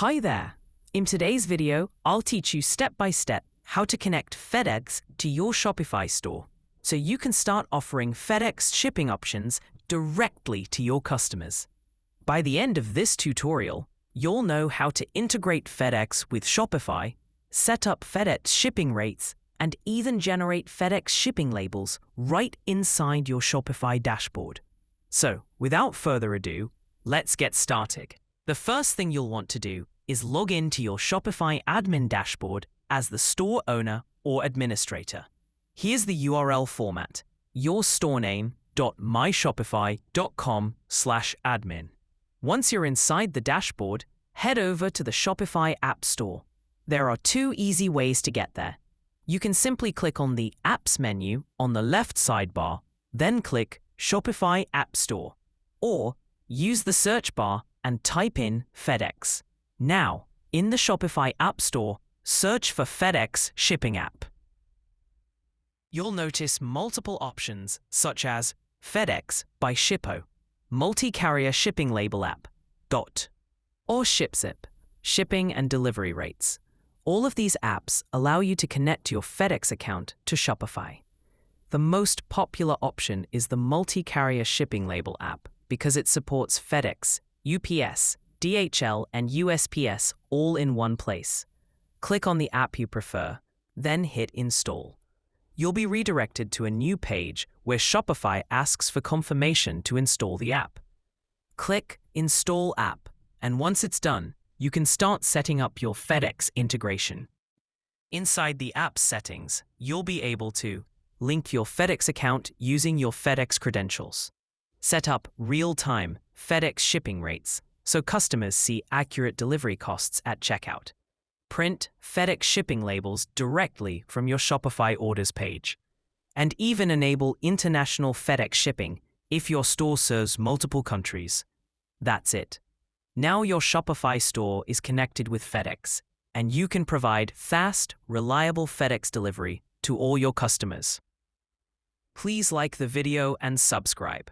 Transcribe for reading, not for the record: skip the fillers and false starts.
Hi there! In today's video, I'll teach you step by step how to connect FedEx to your Shopify store so you can start offering FedEx shipping options directly to your customers. By the end of this tutorial, you'll know how to integrate FedEx with Shopify, set up FedEx shipping rates, and even generate FedEx shipping labels right inside your Shopify dashboard. So, without further ado, let's get started. The first thing you'll want to do is log in to your Shopify admin dashboard as the store owner or administrator. Here's the URL format: yourstorename.myshopify.com/admin. Once you're inside the dashboard, head over to the Shopify App Store. There are two easy ways to get there. You can simply click on the Apps menu on the left sidebar, then click Shopify App Store, or use the search bar and type in FedEx. Now, in the Shopify App Store, search for FedEx Shipping App. You'll notice multiple options such as FedEx by Shippo, Multi-Carrier Shipping Label App, DOT, or ShipZip, Shipping and Delivery Rates. All of these apps allow you to connect your FedEx account to Shopify. The most popular option is the Multi-Carrier Shipping Label app because it supports FedEx, UPS, DHL, and USPS all in one place. Click on the app you prefer, then hit Install. You'll be redirected to a new page where Shopify asks for confirmation to install the app. Click Install App, and once it's done, you can start setting up your FedEx integration. Inside the app settings, you'll be able to link your FedEx account using your FedEx credentials, set up real-time FedEx shipping rates so customers see accurate delivery costs at checkout, print FedEx shipping labels directly from your Shopify orders page, and even enable international FedEx shipping if your store serves multiple countries. That's it. Now your Shopify store is connected with FedEx, and you can provide fast, reliable FedEx delivery to all your customers. Please like the video and subscribe.